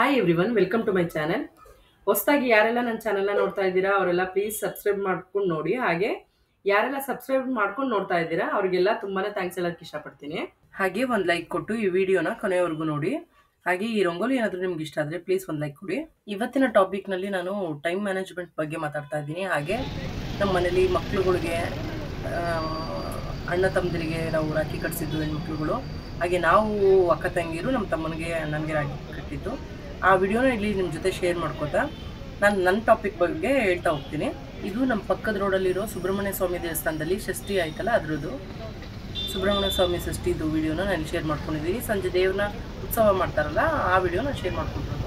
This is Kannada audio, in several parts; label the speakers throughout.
Speaker 1: Hi everyone, welcome to my channel. ಹೊಸದಾಗಿ ಯಾರೆಲ್ಲ ನನ್ನ ಚಾನೆಲ್ನ ನೋಡ್ತಾ ಇದ್ದೀರಾ ಅವರೆಲ್ಲ ಪ್ಲೀಸ್ ಸಬ್ಸ್ಕ್ರೈಬ್ ಮಾಡ್ಕೊಂಡು ನೋಡಿ. ಹಾಗೆ ಯಾರೆಲ್ಲ ಸಬ್ಸ್ಕ್ರೈಬ್ ಮಾಡ್ಕೊಂಡು ನೋಡ್ತಾ ಇದ್ದೀರಾ ಅವರಿಗೆಲ್ಲ ತುಂಬಾನೇ ಥ್ಯಾಂಕ್ಸ್ ಹೇಳೋಕ್ಕೆ ಇಷ್ಟಪಡ್ತೀನಿ. ಹಾಗೆ ಒಂದು ಲೈಕ್ ಕೊಟ್ಟು ಈ ವಿಡಿಯೋನ ಕೊನೆವರೆಗೂ ನೋಡಿ. ಹಾಗೆ ಈ ರಂಗೋಲಿ ಏನಾದರೂ ನಿಮ್ಗೆ ಇಷ್ಟ ಆದರೆ ಪ್ಲೀಸ್ ಒಂದು ಲೈಕ್ ಕೊಡಿ. ಇವತ್ತಿನ ಟಾಪಿಕ್ನಲ್ಲಿ ನಾನು ಟೈಮ್ ಮ್ಯಾನೇಜ್ಮೆಂಟ್ ಬಗ್ಗೆ ಮಾತಾಡ್ತಾ ಇದ್ದೀನಿ. ಹಾಗೆ ನಮ್ಮ ಮನೇಲಿ ಮಕ್ಳುಗಳಿಗೆ, ಅಣ್ಣ ತಮ್ಮದಿರಿಗೆ ನಾವು ರಾಖಿ ಕಟ್ಟಿಸಿದ್ದು ಹೆಣ್ಮಕ್ಳುಗಳು. ಹಾಗೆ ನಾವು ಅಕ್ಕ ತಂಗಿರು ನಮ್ಮ ತಮ್ಮನಿಗೆ ಅಣ್ಣನಿಗೆ ರಾಖಿ ಕಟ್ಟಿದ್ದು. ಆ ವಿಡಿಯೋನ ಇಲ್ಲಿ ನಿಮ್ಮ ಜೊತೆ ಶೇರ್ ಮಾಡ್ಕೋತಾ ನಾನು ನನ್ನ ಟಾಪಿಕ್ ಬಗ್ಗೆ ಹೇಳ್ತಾ ಹೋಗ್ತೀನಿ. ಇದು ನಮ್ಮ ಪಕ್ಕದ ರೋಡಲ್ಲಿರೋ ಸುಬ್ರಹ್ಮಣ್ಯ ಸ್ವಾಮಿ ದೇವಸ್ಥಾನದಲ್ಲಿ ಷಷ್ಠಿ ಆಯ್ತಲ್ಲ, ಅದ್ರದ್ದು ಸುಬ್ರಹ್ಮಣ್ಯ ಸ್ವಾಮಿ ಷಷ್ಠಿದು ವಿಡಿಯೋನ ನಾನು ಶೇರ್ ಮಾಡ್ಕೊಂಡಿದ್ದೀನಿ. ಸಂಜೆ ದೇವ್ರನ್ನ ಉತ್ಸವ ಮಾಡ್ತಾರಲ್ಲ, ಆ ವಿಡಿಯೋನ ಶೇರ್ ಮಾಡ್ಕೊಂಡಿರೋದು.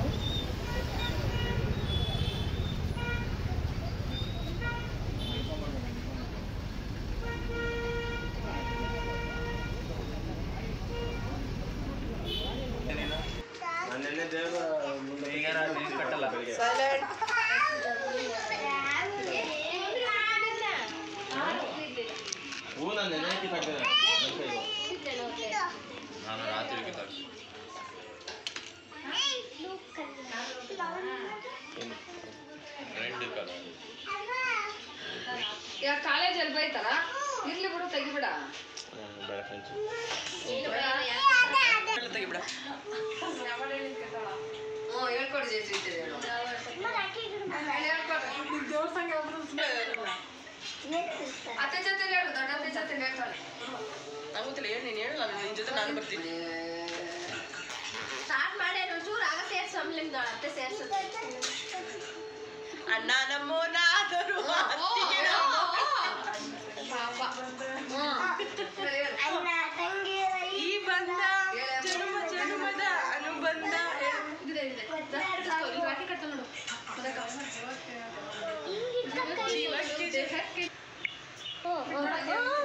Speaker 2: ಕಾಲೇಜಲ್ಲಿ ಬೈತಾರ, ಇರ್ಲಿ ಬಿಡು, ತೆಗಿಬಿಡ ತೆಗಿಬಿಡ. ಹೇಳ್ಕೊಡಿ ಅತ್ತೆ ಜೊತೆ ಹೇಳು, ದೊಡ್ಡ ಅತ್ತೆ ಜೊತೆ ಹೇಳ್ತಾಳೆ.
Speaker 1: ಆಗುತ್ತಿಲ್ಲ, ಹೇಳಿ, ನೀನು ಹೇಳಲ್ಲ, ನಿನ್ನ ಜೊತೆ ನಾನು ಬರ್ತೀನಿ.
Speaker 2: ಸ್ಟಾರ್ಟ್ ಮಾಡಿ ಒಂಚೂರು ಆಗ ಸೇರ್ಸು, ನಿಮ್ದು ಅತ್ತೆ ಸೇರ್ಸು.
Speaker 1: ಅಣ್ಣ ನಮ್ಮೋನಾದರೂ ಈ ಬಂದ ಜನ್ಮ ಜನ್ಮದ ಅನುಬಂಧ.
Speaker 2: ರಾಖಿ ಕಟ್ಟ ನೋಡು.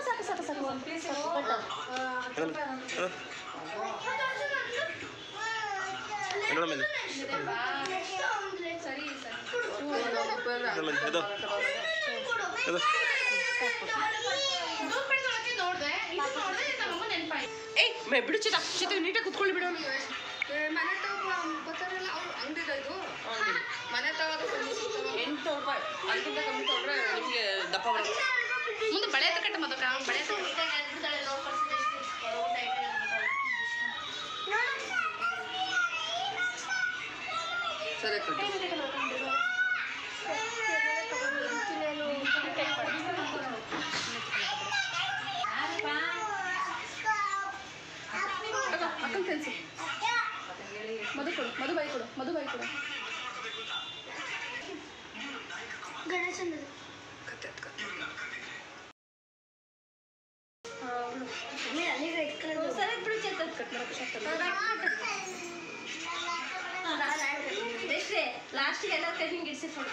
Speaker 2: ಸಾಕು ಸಾಕು ಸಾಕು, ಒಂದು ಪೀಸ್
Speaker 1: ಬಿಡು ಚಿತ ನೀಟಾಗಿ ಕುತ್ಕೊಳ್ಳಿ ಬಿಡು.
Speaker 2: ಮನೆ ತಗೋ ಬರ್ತಾರಲ್ಲ ಅವ್ರು ಅಂಗಡಿದ, ಇದು ಮನೆ ತಗೋದು
Speaker 1: ₹800 ಅದಕ್ಕಿಂತ ಕಮ್ಮಿ ತಗೊಂಡ್ರೆ ನಿಮಗೆ ದಪ್ಪ ಬರುತ್ತೆ.
Speaker 2: ಮುಂದೆ ಬಳೆ ತಕಟ್ಟ ಮದಕ ಬಳೆ
Speaker 1: ಸರಿ ಕೊಟ್ಟು
Speaker 2: ಅಕ್ಕನ ಕೆಲಸ. ಮಧು ಕೊಡು, ಮಧುಬಾಯಿ ಕೊಡು, ಮಧುಬಾಯಿ ಕೊಡು. ಗಣೇಶನ ಲಾಸ್ಟಿಗೆ ಎಲ್ಲ ಕೈ ಹಿಂಗೆ ಇಡಿಸಿ ಫೋಟೋ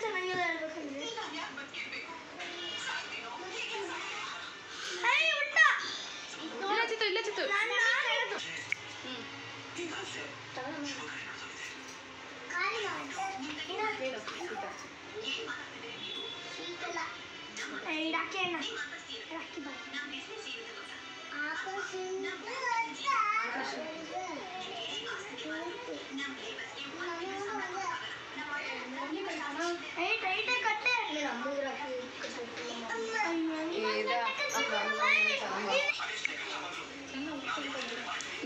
Speaker 2: ಚೆನ್ನಾಗಿಲ್ಲ ಹೇಳ್ಬೇಕಂದ್ರೆ. ಇಲ್ಲ ಚಿತ್ತು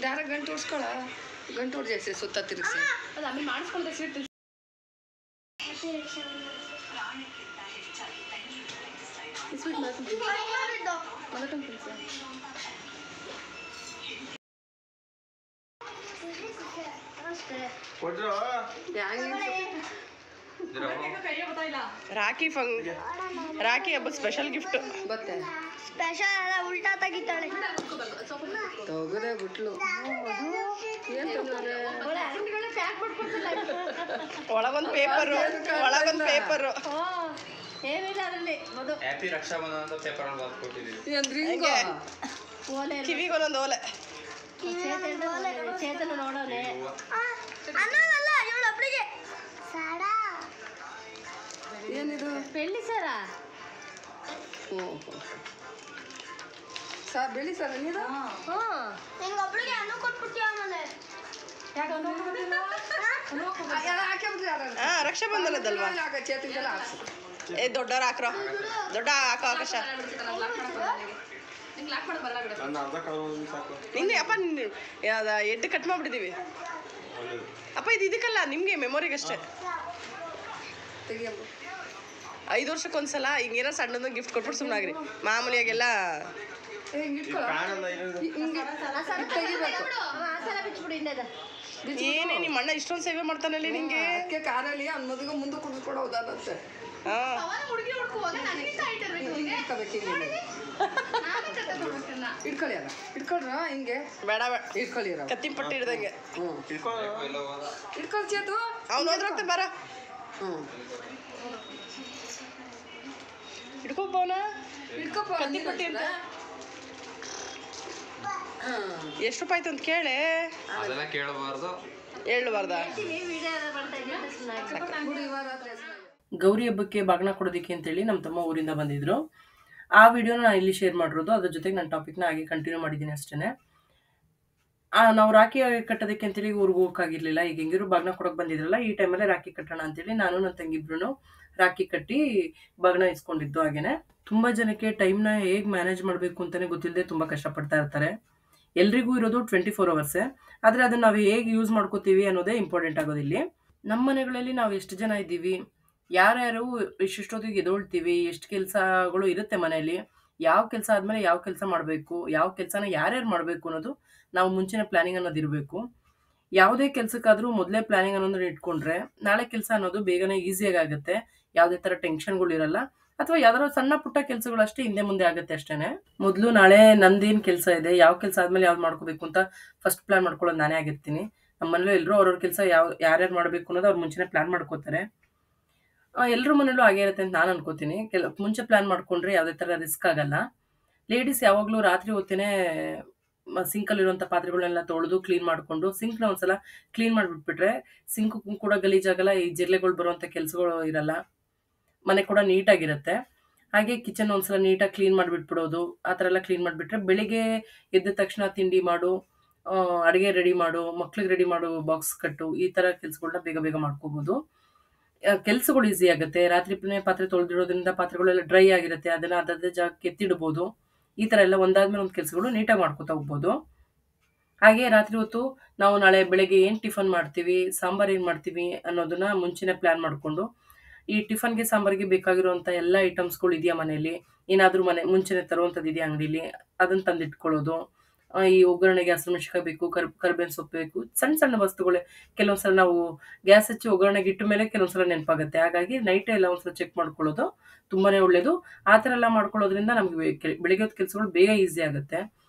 Speaker 2: ದಾರ ಗಂಟು ಹೊಡ್ಸ್ಕೊಳ, ಗಂಟು ಹೊಡ್ಸಿ ಸುತ್ತ ತಿರುಗಿಸಿ. ಅದು ಆಮೇಲೆ ಮಾಡಿಸ್ಕೊಂಡ್ರೆ ಸೀಟ್ ಸ್ವೀಟ್ ಮದಕಂ ಕೆಲಸ.
Speaker 1: ರಾಖಿ ಹಬ್ಬ ಸ್ಪೆಷಲ್ ಗಿಫ್ಟ್
Speaker 2: ಬತ್ತೆ.
Speaker 3: ಸ್ಪೆಷಲ್ ಅಲ್ಲ, ಉಲ್ಟಾ ತೆಗಿತಾಳೆ.
Speaker 2: ತಗದೆ ಬಿಟ್ಲು.
Speaker 1: ಒಳಗೊಂದು ಪೇಪರು, ಒಳಗೊಂದು ಪೇಪರು.
Speaker 3: ಏನಿಲ್ಲ ಅದರಲ್ಲಿ. ಮದು
Speaker 4: ಹ್ಯಾಪಿ ರಕ್ಷಾಬಂಧನ ಅಂತ ಪೇಪರ್ ಅಲ್ಲಿ ಕೊಟ್ಟಿದ್ದೀವಿ.
Speaker 1: ಕಿವಿಗೊಂದೊಂದು ಓಲೆ.
Speaker 3: ಚೇತನ ನೋಡೋನೆ ಅನ್ನೋದಲ್ಲ, ಇವಳು ಒಬ್ಬಳಿಗೆ ಸಾಡಾ.
Speaker 2: ಏನಿದು?
Speaker 3: ಪೆಳ್ಳಿ ಸರ.
Speaker 2: ಬೆಳಿ ಸರ್ ನೀನು
Speaker 3: ನಿನ್ಗೆ ಒಬ್ಳಿಗೆ ಅನ್ನ ಕೊಟ್ಬಿಡ್ತೀಯ ಆಮೇಲೆ
Speaker 2: ಎಲ್ಲ ಹಾಕ್ಬಿಟ್ರಿ
Speaker 1: ರಕ್ಷಾ ಬಂಧನದಲ್ವಾ?
Speaker 2: ಚೇತಿಗೆಲ್ಲ ಹಾಕ್ಸಿ
Speaker 1: ಏ ದೊಡ್ಡವ್ರು ಹಾಕ್ರೋ, ದೊಡ್ಡ ಹಾಕೋ ಆಕಾಶ. ನಿನ್ನೆ ಅಪ್ಪ ಎದ್ದು ಕಟ್ ಮಾಡ್ಬಿಟ್ಟಿದೀವಿ ಅಪ್ಪ. ಇದು ಇದಕ್ಕಲ್ಲ, ನಿಮ್ಗೆ ಮೆಮೊರಿಗಷ್ಟೇ.
Speaker 2: ತೆಗಿಯಮ್ಮ
Speaker 1: 5 ವರ್ಷಕ್ಕೊಂದ್ಸಲ ಹಿಂಗೇನೋ ಸಣ್ಣದ ಗಿಫ್ಟ್ ಕೊಟ್ಬಿಟ್ಟು ಸುಮ್ಮನಾಗ್ರಿ. ಮಾಮೂಲಿಯಾಗೆಲ್ಲ
Speaker 2: ಹಿಂಗೆ ಇಟ್ಕೊಳ್ಳೋ ಹಿಂಗೆ ತೆಗಿಬೇಕು.
Speaker 3: ಮಸಾಲ ಬಿಚ್ಬಿಡು ಇನ್ನದ
Speaker 1: ಏನೇ ನಿಮ್ಮ ಅಣ್ಣ ಇಷ್ಟೊಂದು ಸೇವೆ ಮಾಡ್ತಾನಲ್ಲಿ ನಿಂಗೆ.
Speaker 2: ಅದಕ್ಕೆ ಕಾರಲ್ಲಿ ಅನ್ನೋದಿಗೆ ಮುಂದೆ ಕುಡಿಸ್ಕೊಡೋದಂತೆ. ಇಟ್ಕೊಳ್ಳಿ ಅಲ್ಲ ಇಟ್ಕೊಳ್ರ ಹಿಂಗೆ
Speaker 1: ಬೇಡ
Speaker 2: ಇಟ್ಕೊಳ್ಳಿ
Speaker 1: ಕತ್ತಿ ಪಟ್ಟಿ ಹಿಡ್ದಂಗೆ.
Speaker 2: ಇಟ್ಕೊಳ್ಳಿ ಚೇತು.
Speaker 1: ಅವ್ನು ಹೋದ್ರಂತೆ ಬಾರ. ಹಿಡ್ಕೊಬೋನ
Speaker 2: ಇಟ್ಕೊಪ್ಪ.
Speaker 1: ಕತ್ತಿ ಪಟ್ಟಿ ಅಂತ ಎಷ್ಟು ರೂಪಾಯಿ ಆಯ್ತು ಅಂತ ಕೇಳೆ.
Speaker 4: ಅದೆಲ್ಲ ಕೇಳಬಾರ್ದು,
Speaker 1: ಹೇಳಬಾರ್ದಾ?
Speaker 3: ವಿಡಿಯೋ ಮಾಡ್ತಾ ಇದ್ದೀನಿ.
Speaker 1: ಗೌರಿ ಹಬ್ಬಕ್ಕೆ ಬಾಗ್ನ ಕೊಡೋದಕ್ಕೆ ಅಂತೇಳಿ ನಮ್ಮ ತಮ್ಮ ಊರಿಂದ ಬಂದಿದ್ರು. ಆ ವಿಡಿಯೋನ ನಾನು ಇಲ್ಲಿ ಶೇರ್ ಮಾಡಿರೋದು. ಅದ್ರ ಜೊತೆಗೆ ನನ್ನ ಟಾಪಿಕ್ನ ಹಾಗೆ ಕಂಟಿನ್ಯೂ ಮಾಡಿದ್ದೀನಿ ಅಷ್ಟೇ. ನಾವು ರಾಖಿ ಕಟ್ಟೋದಕ್ಕೆ ಅಂತೇಳಿ ಊರಿಗೆ ಹೋಗೋಕ್ಕಾಗಿರ್ಲಿಲ್ಲ. ಈಗ ಹೆಂಗಿರು ಬಾಗ್ನ ಕೊಡೋಕೆ ಬಂದಿದ್ರಲ್ಲ, ಈ ಟೈಮಲ್ಲೇ ರಾಖಿ ಕಟ್ಟೋಣ ಅಂತೇಳಿ ನಾನು ನನ್ನ ತಂಗಿಬ್ರು ರಾಖಿ ಕಟ್ಟಿ ಬಾಗ್ನ ಇಸ್ಕೊಂಡಿದ್ದು. ಹಾಗೇನೆ ತುಂಬ ಜನಕ್ಕೆ ಟೈಮ್ನ ಹೇಗೆ ಮ್ಯಾನೇಜ್ ಮಾಡಬೇಕು ಅಂತಲೇ ಗೊತ್ತಿಲ್ಲದೆ ತುಂಬ ಕಷ್ಟಪಡ್ತಾ ಇರ್ತಾರೆ. ಎಲ್ರಿಗೂ ಇರೋದು 24 ಅವರ್ಸೇ, ಆದರೆ ಅದನ್ನು ನಾವು ಹೇಗೆ ಯೂಸ್ ಮಾಡ್ಕೋತೀವಿ ಅನ್ನೋದೇ ಇಂಪಾರ್ಟೆಂಟ್ ಆಗೋದಿಲ್ಲಿ. ನಮ್ಮ ಮನೆಗಳಲ್ಲಿ ನಾವು ಎಷ್ಟು ಜನ ಇದ್ದೀವಿ, ಯಾರ್ಯಾರು ಎಷ್ಟೊತ್ತಿಗೆ ಎದೊಳ್ತೀವಿ, ಎಷ್ಟು ಕೆಲಸಗಳು ಇರುತ್ತೆ ಮನೆಯಲ್ಲಿ, ಯಾವ ಕೆಲಸ ಆದಮೇಲೆ ಯಾವ ಕೆಲಸ ಮಾಡಬೇಕು, ಯಾವ ಕೆಲಸನ ಯಾರ್ಯಾರು ಮಾಡಬೇಕು ಅನ್ನೋದು ನಾವು ಮುಂಚಿನ ಪ್ಲ್ಯಾನಿಂಗ್ ಅನ್ನೋದು ಇರಬೇಕು. ಯಾವುದೇ ಕೆಲಸಕ್ಕಾದರೂ ಮೊದಲೇ ಪ್ಲ್ಯಾನಿಂಗ್ ಅನ್ನೋದನ್ನ ಇಟ್ಕೊಂಡ್ರೆ ನಾಳೆ ಕೆಲಸ ಅನ್ನೋದು ಬೇಗನೆ ಈಸಿಯಾಗಿ ಆಗುತ್ತೆ. ಯಾವುದೇ ಥರ ಟೆನ್ಷನ್ಗಳು ಇರಲ್ಲ, ಅಥವಾ ಯಾವ್ದಾದ್ರು ಸಣ್ಣ ಪುಟ್ಟ ಕೆಲಸಗಳು ಅಷ್ಟೇ ಹಿಂದೆ ಮುಂದೆ ಆಗುತ್ತೆ ಅಷ್ಟೇನೆ. ಮೊದಲು ನಾಳೆ ನಂದೇನು ಕೆಲಸ ಇದೆ, ಯಾವ ಕೆಲಸ ಆದಮೇಲೆ ಯಾವ್ದು ಮಾಡ್ಕೋಬೇಕು ಅಂತ ಫಸ್ಟ್ ಪ್ಲ್ಯಾನ್ ಮಾಡ್ಕೊಳ್ಳೋದು ನಾನೇ ಆಗಿರ್ತೀನಿ. ನಮ್ಮ ಮನೇಲೂ ಎಲ್ಲರೂ ಅವ್ರವ್ರ ಕೆಲಸ ಯಾರ್ಯಾರು ಮಾಡಬೇಕು ಅನ್ನೋದು ಅವ್ರು ಮುಂಚೆನೇ ಪ್ಲ್ಯಾನ್ ಮಾಡ್ಕೋತಾರೆ. ಎಲ್ಲರ ಮನೇಲೂ ಹಾಗೆ ಇರುತ್ತೆ ಅಂತ ನಾನು ಅನ್ಕೋತೀನಿ. ಮುಂಚೆ ಪ್ಲ್ಯಾನ್ ಮಾಡ್ಕೊಂಡ್ರೆ ಯಾವುದೇ ಥರ ರಿಸ್ಕ್ ಆಗಲ್ಲ. ಲೇಡೀಸ್ ಯಾವಾಗಲೂ ರಾತ್ರಿ ಹೊತ್ತೇ ಸಿಂಕಲ್ಲಿರುವಂಥ ಪಾತ್ರೆಗಳನ್ನೆಲ್ಲ ತೊಳೆದು ಕ್ಲೀನ್ ಮಾಡಿಕೊಂಡು ಸಿಂಕ್ನ ಒಂದ್ಸಲ ಕ್ಲೀನ್ ಮಾಡಿಬಿಟ್ಬಿಟ್ರೆ ಸಿಂಕು ಕೂಡ ಗಲೀಜಾಗಲ್ಲ, ಈ ಜಿರಳೆಗಳು ಬರುವಂಥ ಕೆಲಸಗಳು ಇರಲ್ಲ, ಮನೆ ಕೂಡ ನೀಟಾಗಿರುತ್ತೆ. ಹಾಗೆ ಕಿಚನ್ ಒಂದ್ಸಲ ನೀಟಾಗಿ ಕ್ಲೀನ್ ಮಾಡಿಬಿಟ್ಬಿಡೋದು, ಆ ಥರ ಎಲ್ಲ ಕ್ಲೀನ್ ಮಾಡಿಬಿಟ್ರೆ ಬೆಳಿಗ್ಗೆ ಎದ್ದ ತಕ್ಷಣ ತಿಂಡಿ ಮಾಡು, ಅಡುಗೆ ರೆಡಿ ಮಾಡು, ಮಕ್ಳಿಗೆ ರೆಡಿ ಮಾಡು, ಬಾಕ್ಸ್ ಕಟ್ಟು, ಈ ಥರ ಕೆಲಸಗಳನ್ನ ಬೇಗ ಬೇಗ ಮಾಡ್ಕೋಬೋದು. ಕೆಲಸಗಳು ಈಸಿ ಆಗುತ್ತೆ. ರಾತ್ರಿ ಪಾತ್ರೆ ತೊಳೆದಿಡೋದ್ರಿಂದ ಪಾತ್ರೆಗಳೆಲ್ಲ ಡ್ರೈ ಆಗಿರುತ್ತೆ, ಅದನ್ನು ಅದೇ ಜಾಗಕ್ಕೆ ಎತ್ತಿಡ್ಬೋದು. ಈ ಥರ ಎಲ್ಲ ಒಂದಾದ್ಮೇಲೆ ಒಂದು ಕೆಲಸಗಳು ನೀಟಾಗಿ ಮಾಡ್ಕೋತಾ ಹೋಗ್ಬೋದು. ಹಾಗೆ ರಾತ್ರಿ ಹೊತ್ತು ನಾವು ನಾಳೆ ಬೆಳಗ್ಗೆ ಏನು ಟಿಫನ್ ಮಾಡ್ತೀವಿ, ಸಾಂಬಾರು ಏನು ಮಾಡ್ತೀವಿ ಅನ್ನೋದನ್ನ ಮುಂಚೆನೇ ಪ್ಲ್ಯಾನ್ ಮಾಡಿಕೊಂಡು, ಈ ಟಿಫನ್ಗೆ ಸಾಂಬಾರಿಗೆ ಬೇಕಾಗಿರುವಂಥ ಎಲ್ಲ ಐಟಮ್ಸ್ಗಳು ಇದೆಯಾ ಮನೆಯಲ್ಲಿ, ಏನಾದರೂ ಮುಂಚೆನೇ ತರುವಂಥದ್ದು ಇದೆಯಾ ಅಂಗಡಿಲಿ, ಅದನ್ನು ತಂದಿಟ್ಕೊಳ್ಳೋದು. ಈ ಒಗ್ಗರಣೆಗೆ ಹಸಿಮೆಣಸಿನಕಾಯಿ ಬೇಕು, ಕರಿಬೇವಿನ ಸೊಪ್ಪು ಬೇಕು, ಸಣ್ಣ ಸಣ್ಣ ವಸ್ತುಗಳೇ. ಕೆಲವೊಂದ್ಸಲ ನಾವು ಗ್ಯಾಸ್ ಹಚ್ಚಿ ಒಗ್ಗರಣೆಗೆ ಇಟ್ಟ ಮೇಲೆ ಕೆಲವೊಂದ್ಸಲ ನೆನಪಾಗುತ್ತೆ. ಹಾಗಾಗಿ ನೈಟೇ ಎಲ್ಲ ಒಂದ್ಸಲ ಚೆಕ್ ಮಾಡ್ಕೊಳ್ಳೋದು ತುಂಬಾ ಒಳ್ಳೆಯದು. ಆ ಥರ ಎಲ್ಲ ಮಾಡ್ಕೊಳ್ಳೋದ್ರಿಂದ ನಮಗೆ ಬೆಳಿಗ್ಗೆ ಹೊತ್ತು ಕೆಲಸಗಳು ಬೇಗ ಈಸಿ ಆಗುತ್ತೆ.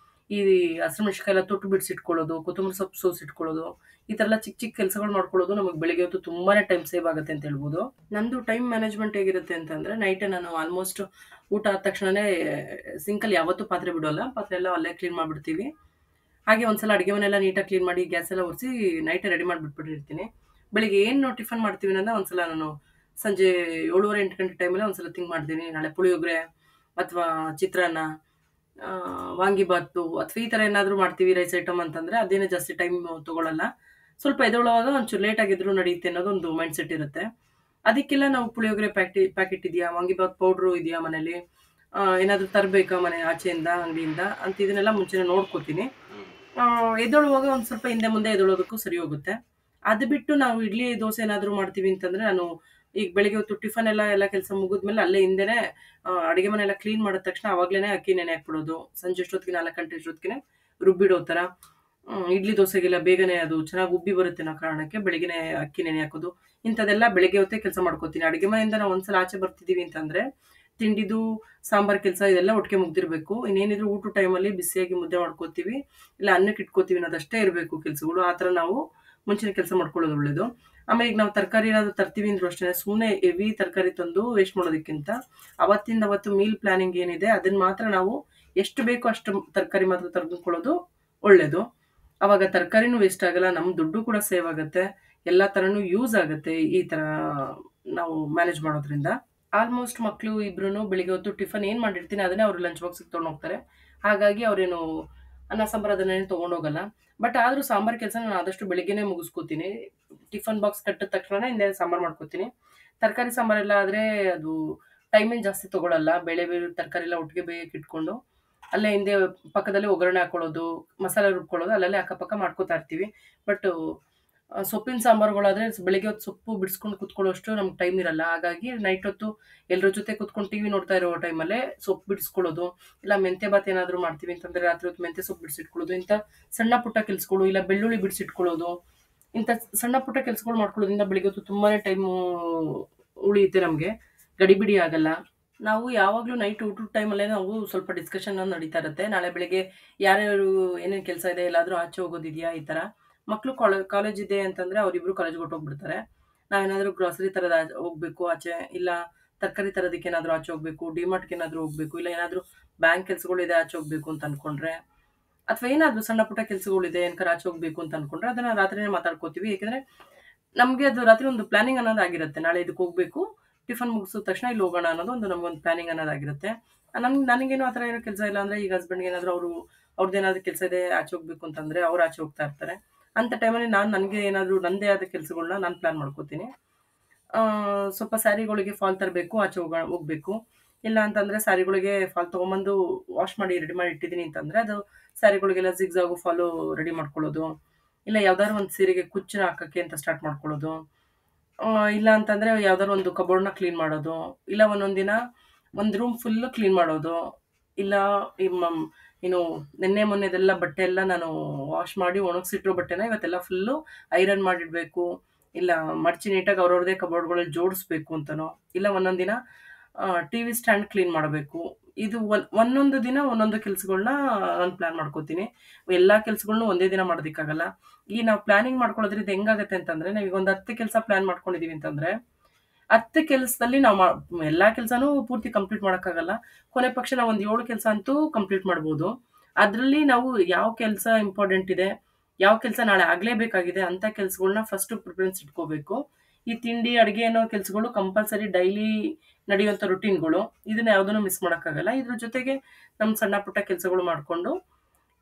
Speaker 1: ಈ ಹಸಿಮೆಣಸಿನಕಾಯಿ ಎಲ್ಲ ತೊಟ್ಟು ಬಿಡಿಸಿಟ್ಕೊಳ್ಳೋದು, ಕೊತ್ತಂಬರಿ ಸೊಪ್ಪು ಸೋಸಿಟ್ಕೊಳ್ಳೋದು, ಈ ಥರ ಎಲ್ಲ ಚಿಕ್ಕ ಚಿಕ್ಕ ಕೆಲಸಗಳು ಮಾಡ್ಕೊಳ್ಳೋದು ನಮಗೆ ಬೆಳಿಗ್ಗೆ ಹೊತ್ತು ತುಂಬಾ ಟೈಮ್ ಸೇವ್ ಆಗುತ್ತೆ ಅಂತ ಹೇಳ್ಬೋದು. ನಂದು ಟೈಮ್ ಮ್ಯಾನೇಜ್ಮೆಂಟ್ ಹೇಗಿರುತ್ತೆ ಅಂತಂದರೆ, ನೈಟೇ ನಾನು ಆಲ್ಮೋಸ್ಟ್ ಊಟ ಆದ ತಕ್ಷಣವೇ ಸಿಂಕಲ್ಲಿ ಯಾವತ್ತೂ ಪಾತ್ರೆ ಬಿಡೋಲ್ಲ, ಪಾತ್ರೆ ಎಲ್ಲ ಅಲ್ಲೇ ಕ್ಲೀನ್ ಮಾಡಿಬಿಡ್ತೀವಿ. ಹಾಗೆ ಒಂದ್ಸಲ ಅಡುಗೆ ಮನೆಯೆಲ್ಲ ನೀಟಾಗಿ ಕ್ಲೀನ್ ಮಾಡಿ ಗ್ಯಾಸ್ ಎಲ್ಲ ಒರೆಸಿ ನೈಟೇ ರೆಡಿ ಮಾಡಿಬಿಟ್ಬಿಟ್ಟಿರ್ತೀನಿ. ಬೆಳಿಗ್ಗೆ ಏನು ಟಿಫನ್ ಮಾಡ್ತೀವಿ ಅನ್ನೋದನ್ನ ಒಂದ್ಸಲ ನಾನು ಸಂಜೆ 7:30-8 ಗಂಟೆ ಟೈಮಲ್ಲಿ ಒಂದ್ಸಲ ಥಿಂಕ್ ಮಾಡ್ತೀನಿ. ನಾಳೆ ಪುಳಿಯೋಗರೆ ಅಥವಾ ಚಿತ್ರಾನ್ನ, ವಾಂಗಿಬಾತು ಅಥವಾ ಈ ಥರ ಏನಾದರೂ ಮಾಡ್ತೀವಿ ರೈಸ್ ಐಟಮ್ ಅಂತಂದರೆ ಅದೇನೇ ಜಾಸ್ತಿ ಟೈಮ್ ತೊಗೊಳ್ಳಲ್ಲ. ಸ್ವಲ್ಪ ಎದೊಳುವಾಗ ಒಂಚೂರು ಲೇಟಾಗಿದ್ರೂ ನಡೆಯುತ್ತೆ ಅನ್ನೋದು ಒಂದು ಮೈಂಡ್ ಸೆಟ್ ಇರುತ್ತೆ. ಅದಕ್ಕೆಲ್ಲ ನಾವು ಪುಳಿಯೋಗರೆ ಪ್ಯಾಕೆಟ್ ಇದೆಯಾ, ವಾಂಗಿಬಾತ್ ಪೌಡ್ರು ಇದೆಯಾ ಮನೇಲಿ, ಏನಾದರೂ ತರಬೇಕಾ ಮನೆ ಆಚೆಯಿಂದ ಅಂಗಡಿಯಿಂದ ಅಂತ ಇದನ್ನೆಲ್ಲ ಮುಂಚೆನೇ ನೋಡ್ಕೋತೀನಿ. ಎದೊಳುವಾಗ ಒಂದು ಸ್ವಲ್ಪ ಹಿಂದೆ ಮುಂದೆ ಎದೊಳೋದಕ್ಕೂ ಸರಿ ಹೋಗುತ್ತೆ. ಅದು ಬಿಟ್ಟು ನಾವು ಇಡ್ಲಿ ದೋಸೆ ಏನಾದರೂ ಮಾಡ್ತೀವಿ ಅಂತಂದರೆ, ನಾನು ಈಗ ಬೆಳಿಗ್ಗೆ ಹೊತ್ತು ಟಿಫನ್ ಎಲ್ಲ ಕೆಲಸ ಮುಗಿದ್ಮೇಲೆ ಅಲ್ಲೇ ಹಿಂದೆನೇ ಅಡುಗೆ ಮನೆಯೆಲ್ಲ ಕ್ಲೀನ್ ಮಾಡಿದ ತಕ್ಷಣ ಆವಾಗಲೇ ಅಕ್ಕಿ ನೆನೆ ಹಾಕ್ಬಿಡೋದು. ಸಂಜೆ ಅಷ್ಟೊತ್ತಿಗೆ 4 ಗಂಟೆ ಅಷ್ಟೊತ್ತಿಗೆ ರುಬ್ಬಿಡೋ ಥರ. ಇಡ್ಲಿ ದೋಸೆಗೆಲ್ಲ ಬೇಗನೆ ಅದು ಚೆನ್ನಾಗಿ ಉಬ್ಬಿ ಬರುತ್ತೆ ಅನ್ನೋ ಕಾರಣಕ್ಕೆ ಬೆಳಗ್ಗೆನೇ ಅಕ್ಕಿ ನೆನೆ ಹಾಕೋದು, ಇಂಥದ್ದೆಲ್ಲ ಬೆಳಗ್ಗೆ ಹೊತ್ತೇ ಕೆಲಸ ಮಾಡ್ಕೋತೀನಿ. ಅಡುಗೆ ಮನೆಯಿಂದ ನಾವು ಒಂದ್ಸಲ ಆಚೆ ಬರ್ತಿದ್ದೀವಿ ಅಂತಂದರೆ ತಿಂಡಿದು ಸಾಂಬಾರು ಕೆಲಸ ಇದೆಲ್ಲ ಒಟ್ಟಿಗೆ ಮುಗ್ದಿರಬೇಕು. ಇನ್ನೇನಿದ್ರು ಊಟ ಟೈಮಲ್ಲಿ ಬಿಸಿಯಾಗಿ ಮುದ್ದೆ ಮಾಡ್ಕೋತೀವಿ, ಇಲ್ಲ ಅನ್ನಕ್ಕೆ ಇಟ್ಕೋತೀವಿ ಅನ್ನೋದಷ್ಟೇ ಇರಬೇಕು ಕೆಲಸಗಳು. ಆ ಥರ ನಾವು ಮುಂಚಿನ ಕೆಲಸ ಮಾಡ್ಕೊಳ್ಳೋದು ಒಳ್ಳೆಯದು. ಆಮೇಲೆ ಈಗ ನಾವು ತರಕಾರಿ ಏನಾದರೂ ತರ್ತೀವಿ ಅಂದ್ರೂ ಅಷ್ಟೇ, ಸುಮ್ಮನೆ ಹೆವಿ ತರಕಾರಿ ತಂದು ವೇಸ್ಟ್ ಮಾಡೋದಕ್ಕಿಂತ ಅವತ್ತಿಂದ ಅವತ್ತು ಮೀಲ್ ಪ್ಲಾನಿಂಗ್ ಏನಿದೆ ಅದನ್ನು ಮಾತ್ರ ನಾವು ಎಷ್ಟು ಬೇಕೋ ಅಷ್ಟು ತರಕಾರಿ ಮಾತ್ರ ತೆಗೆದುಕೊಳ್ಳೋದು ಒಳ್ಳೆಯದು. ಆವಾಗ ತರಕಾರಿನೂ ವೇಸ್ಟ್ ಆಗಲ್ಲ, ನಮ್ಮ ದುಡ್ಡು ಕೂಡ ಸೇವ್ ಆಗುತ್ತೆ, ಎಲ್ಲ ಥರನೂ ಯೂಸ್ ಆಗುತ್ತೆ ಈ ಥರ ನಾವು ಮ್ಯಾನೇಜ್ ಮಾಡೋದ್ರಿಂದ. ಆಲ್ಮೋಸ್ಟ್ ಮಕ್ಕಳು ಇಬ್ರು ಬೆಳಿಗ್ಗೆ ಹೊತ್ತು ಟಿಫನ್ ಏನು ಮಾಡಿರ್ತೀನಿ ಅದನ್ನೇ ಅವರು ಲಂಚ್ ಬಾಕ್ಸಿಗೆ ತೊಗೊಂಡು ಹೋಗ್ತಾರೆ. ಹಾಗಾಗಿ ಅವರೇನು ಅನ್ನ ಸಾಂಬಾರು ಅದನ್ನೇನು ತೊಗೊಂಡೋಗಲ್ಲ. ಬಟ್ ಆದರೂ ಸಾಂಬಾರು ಕೆಲಸ ನಾನು ಆದಷ್ಟು ಬೆಳಿಗ್ಗೆನೇ ಮುಗಿಸ್ಕೋತೀನಿ. ಟಿಫನ್ ಬಾಕ್ಸ್ ಕಟ್ಟಿದ ತಕ್ಷಣ ಹಿಂದೆ ಸಾಂಬಾರು ಮಾಡ್ಕೋತೀನಿ. ತರಕಾರಿ ಸಾಂಬಾರೆಲ್ಲ ಆದರೆ ಅದು ಟೈಮೇನು ಜಾಸ್ತಿ ತೊಗೊಳಲ್ಲ. ಬೇಳೆ ತರಕಾರಿ ಎಲ್ಲ ಒಟ್ಟಿಗೆ ಬೇಯಕ್ಕೆ ಇಟ್ಕೊಂಡು ಅಲ್ಲೇ ಹಿಂದೆ ಪಕ್ಕದಲ್ಲಿ ಒಗ್ಗರಣೆ ಹಾಕೊಳ್ಳೋದು, ಮಸಾಲೆ ರುಬ್ಕೊಳ್ಳೋದು ಅಲ್ಲಲ್ಲೇ ಅಕ್ಕಪಕ್ಕ ಮಾಡ್ಕೋತಾ ಇರ್ತೀವಿ. ಬಟ್ ಸೊಪ್ಪಿನ ಸಾಂಬಾರುಗಳಾದರೆ ಬೆಳಿಗ್ಗೆ ಹೊತ್ತು ಸೊಪ್ಪು ಬಿಡಿಸ್ಕೊಂಡು ಕುತ್ಕೊಳ್ಳೋಷ್ಟು ನಮ್ಗೆ ಟೈಮ್ ಇರಲ್ಲ. ಹಾಗಾಗಿ ನೈಟ್ ಹೊತ್ತು ಎಲ್ಲರ ಜೊತೆ ಕುತ್ಕೊಂಡು ಟಿವಿ ನೋಡ್ತಾ ಇರೋ ಟೈಮಲ್ಲೇ ಸೊಪ್ಪು ಬಿಡಿಸ್ಕೊಳ್ಳೋದು, ಇಲ್ಲ ಮೆಂತ್ಯ ಬಾತ್ ಏನಾದರೂ ಮಾಡ್ತೀವಿ ಅಂತಂದರೆ ರಾತ್ರಿ ಹೊತ್ತು ಮೆಂತ್ಯ ಸೊಪ್ಪು ಬಿಡಿಸಿಟ್ಕೊಳ್ಳೋದು, ಇಂಥ ಸಣ್ಣ ಪುಟ್ಟ ಕೆಲಸಗಳು, ಇಲ್ಲ ಬೆಳ್ಳುಳ್ಳಿ ಬಿಡಿಸಿಟ್ಕೊಳ್ಳೋದು, ಇಂಥ ಸಣ್ಣ ಪುಟ್ಟ ಕೆಲಸಗಳು ಮಾಡ್ಕೊಳ್ಳೋದ್ರಿಂದ ಬೆಳಿಗ್ಗೆ ಹೊತ್ತು ತುಂಬಾ ಟೈಮು ಉಳಿಯುತ್ತೆ, ನಮಗೆ ಗಡಿಬಿಡಿ ಆಗಲ್ಲ. ನಾವು ಯಾವಾಗಲೂ ನೈಟ್ ಊಟದ ಟೈಮಲ್ಲೇ ನಾವು ಸ್ವಲ್ಪ ಡಿಸ್ಕಷನ್ ನಡೀತಾ ಇರುತ್ತೆ. ನಾಳೆ ಬೆಳಿಗ್ಗೆ ಯಾರ್ಯಾರು ಏನೇನು ಕೆಲಸ ಇದೆ, ಎಲ್ಲಾದರೂ ಆಚೆ ಹೋಗೋದಿದೆಯಾ, ಈ ಥರ. ಮಕ್ಕಳು ಕಾಲೇಜ್ ಇದೆ ಅಂತಂದರೆ ಅವರಿಬ್ಬರು ಕಾಲೇಜ್ಗೆ ಹೊಟ್ಟೋಗ್ಬಿಡ್ತಾರೆ. ನಾವೇನಾದರೂ ಗ್ರಾಸರಿ ಥರದ ಹೋಗಬೇಕು ಆಚೆ, ಇಲ್ಲ ತರಕಾರಿ ತರೋದಕ್ಕೆ ಏನಾದರೂ ಆಚೆ ಹೋಗಬೇಕು, ಡಿಮಾರ್ಟ್ಗೆ ಏನಾದರೂ ಹೋಗಬೇಕು, ಇಲ್ಲ ಏನಾದರೂ ಬ್ಯಾಂಕ್ ಕೆಲಸಗಳಿದೆ ಆಚೆ ಹೋಗಬೇಕು ಅಂತ ಅಂದ್ಕೊಂಡ್ರೆ, ಅಥವಾ ಏನಾದರೂ ಸಣ್ಣ ಪುಟ್ಟ ಕೆಲಸಗಳಿದೆ ಏನಕ್ಕಾರ ಆಚೆ ಹೋಗಬೇಕು ಅಂತ ಅಂದ್ಕೊಂಡ್ರೆ ಅದನ್ನು ರಾತ್ರಿನೇ ಮಾತಾಡ್ಕೋತೀವಿ. ಏಕೆಂದರೆ ನಮಗೆ ಅದು ರಾತ್ರಿ ಒಂದು ಪ್ಲಾನಿಂಗ್ ಅನ್ನೋದು ಆಗಿರುತ್ತೆ. ನಾಳೆ ಇದಕ್ಕೆ ಹೋಗಬೇಕು, ಟಿಫನ್ ಮುಗಿಸಿದ ತಕ್ಷಣ ಇಲ್ಲಿ ಹೋಗೋಣ ಅನ್ನೋದು ನಮಗೊಂದು ಪ್ಲಾನಿಂಗ್ ಅನ್ನೋದಾಗಿರುತ್ತೆ. ನನಗೇನು ಆ ಥರ ಏನೋ ಕೆಲಸ ಇಲ್ಲ ಅಂದರೆ, ಈಗ ಹಸ್ಬೆಂಡ್ಗೆ ಏನಾದರೂ ಅವ್ರದ್ದೇನಾದರೂ ಕೆಲಸ ಇದೆ ಆಚೆ ಹೋಗಬೇಕು ಅಂತಂದರೆ ಅವ್ರು ಆಚೆ ಹೋಗ್ತಾ ಇರ್ತಾರೆ. ಅಂಥ ಟೈಮಲ್ಲಿ ನನಗೆ ಏನಾದರೂ ನನ್ನದೇ ಆದ ಕೆಲಸಗಳನ್ನ ನಾನು ಪ್ಲ್ಯಾನ್ ಮಾಡ್ಕೋತೀನಿ. ಸ್ವಲ್ಪ ಸ್ಯಾರಿಗಳಿಗೆ ಫಾಲ್ ತರಬೇಕು, ಆಚೆ ಹೋಗಬೇಕು. ಇಲ್ಲ ಅಂತಂದರೆ ಸ್ಯಾರಿಗಳಿಗೆ ಫಾಲ್ ತೊಗೊಂಬಂದು ವಾಶ್ ಮಾಡಿ ರೆಡಿ ಮಾಡಿ ಇಟ್ಟಿದ್ದೀನಿ ಅಂತಂದರೆ ಅದು ಸ್ಯಾರಿಗಳಿಗೆಲ್ಲ ಜಿಗ್ಜಾಗು ಫಾಲು ರೆಡಿ ಮಾಡ್ಕೊಳ್ಳೋದು, ಇಲ್ಲ ಯಾವ್ದಾದ್ರು ಒಂದು ಸೀರೆಗೆ ಕುಚ್ಚನ್ನ ಹಾಕೋಕ್ಕೆ ಅಂತ ಸ್ಟಾರ್ಟ್ ಮಾಡ್ಕೊಳ್ಳೋದು, ಇಲ್ಲ ಅಂತಂದರೆ ಯಾವ್ದಾದ್ರು ಒಂದು ಕಬೋರ್ಡ್ನ ಕ್ಲೀನ್ ಮಾಡೋದು, ಇಲ್ಲ ಒಂದೊಂದು ದಿನ ಒಂದು ರೂಮ್ ಫುಲ್ಲು ಕ್ಲೀನ್ ಮಾಡೋದು, ಇಲ್ಲ ಏನು ನಿನ್ನೆ ಮೊನ್ನೆದೆಲ್ಲ ಬಟ್ಟೆ ಎಲ್ಲ ನಾನು ವಾಶ್ ಮಾಡಿ ಒಣಗಿಸಿಟ್ಟಿರೋ ಬಟ್ಟೆನ ಇವತ್ತೆಲ್ಲ ಫುಲ್ಲು ಐರನ್ ಮಾಡಿಡಬೇಕು, ಇಲ್ಲ ಮಡಚಿ ನೀಟಾಗಿ ಅವ್ರವ್ರದೇ ಕಬೋರ್ಡ್ಗಳಲ್ಲಿ ಜೋಡಿಸ್ಬೇಕು ಅಂತನೋ, ಇಲ್ಲ ಒಂದೊಂದು ದಿನ ಟಿ ವಿ ಸ್ಟ್ಯಾಂಡ್ ಕ್ಲೀನ್ ಮಾಡಬೇಕು. ಇದು ಒಂದೊಂದು ದಿನ ಒಂದೊಂದು ಕೆಲಸಗಳನ್ನ ನಾನು ಪ್ಲ್ಯಾನ್ ಮಾಡ್ಕೋತೀನಿ. ಎಲ್ಲ ಕೆಲಸಗಳ್ನೂ ಒಂದೇ ದಿನ ಮಾಡೋದಕ್ಕಾಗಲ್ಲ. ಈ ನಾವು ಪ್ಲ್ಯಾನಿಂಗ್ ಮಾಡ್ಕೊಳ್ಳೋದ್ರಿಂದ ಹೆಂಗಾಗತ್ತೆ ಅಂತಂದರೆ, ನಾವೀಗ ಒಂದು 10 ಕೆಲಸ ಪ್ಲ್ಯಾನ್ ಮಾಡ್ಕೊಂಡಿದ್ದೀವಿ ಅಂತಂದರೆ 10 ಕೆಲಸದಲ್ಲಿ ನಾವು ಎಲ್ಲ ಕೆಲಸನೂ ಪೂರ್ತಿ ಕಂಪ್ಲೀಟ್ ಮಾಡೋಕ್ಕಾಗಲ್ಲ. ಕೊನೆ ಪಕ್ಷ ನಾವು ಒಂದು 7 ಕೆಲಸ ಅಂತೂ ಕಂಪ್ಲೀಟ್ ಮಾಡ್ಬೋದು. ಅದರಲ್ಲಿ ನಾವು ಯಾವ ಕೆಲಸ ಇಂಪಾರ್ಟೆಂಟ್ ಇದೆ, ಯಾವ ಕೆಲಸ ನಾಳೆ ಆಗಲೇಬೇಕಾಗಿದೆ ಅಂಥ ಕೆಲಸಗಳನ್ನ ಫಸ್ಟು ಪ್ರಿಫರೆನ್ಸ್ ಇಟ್ಕೋಬೇಕು. ಈ ತಿಂಡಿ ಅಡುಗೆ ಅನ್ನೋ ಕೆಲಸಗಳು ಕಂಪಲ್ಸರಿ ಡೈಲಿ ನಡೆಯುವಂಥ ರುಟೀನ್ಗಳು, ಇದನ್ನ ಯಾವುದನ್ನು ಮಿಸ್ ಮಾಡೋಕ್ಕಾಗಲ್ಲ. ಇದ್ರ ಜೊತೆಗೆ ನಮ್ಮ ಸಣ್ಣ ಪುಟ್ಟ ಕೆಲಸಗಳು ಮಾಡಿಕೊಂಡು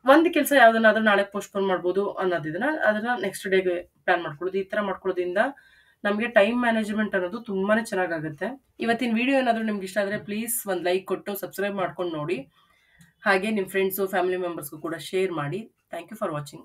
Speaker 1: ಒಂದು ಕೆಲಸ ಯಾವುದನ್ನಾದ್ರೂ ನಾಳೆ ಪೋಸ್ಟ್ಪೋನ್ ಮಾಡ್ಬೋದು ಅದನ್ನು ನೆಕ್ಸ್ಟ್ ಡೇಗೆ ಪ್ಲ್ಯಾನ್ ಮಾಡ್ಕೊಳ್ಳೋದು. ಈ ಥರ ಮಾಡ್ಕೊಳ್ಳೋದ್ರಿಂದ ನಮಗೆ ಟೈಮ್ ಮ್ಯಾನೇಜ್ಮೆಂಟ್ ಅನ್ನೋದು ತುಂಬಾ ಚೆನ್ನಾಗಾಗುತ್ತೆ. ಇವತ್ತಿನ ವಿಡಿಯೋ ಏನಾದರೂ ನಿಮ್ಗೆ ಇಷ್ಟ ಆದರೆ ಪ್ಲೀಸ್ ಒಂದು ಲೈಕ್ ಕೊಟ್ಟು ಸಬ್ಸ್ಕ್ರೈಬ್ ಮಾಡ್ಕೊಂಡು ನೋಡಿ. ಹಾಗೆ ನಿಮ್ಮ ಫ್ರೆಂಡ್ಸು ಫ್ಯಾಮಿಲಿ ಮೆಂಬರ್ಸ್ಗೂ ಕೂಡ ಶೇರ್ ಮಾಡಿ. Thank you for watching.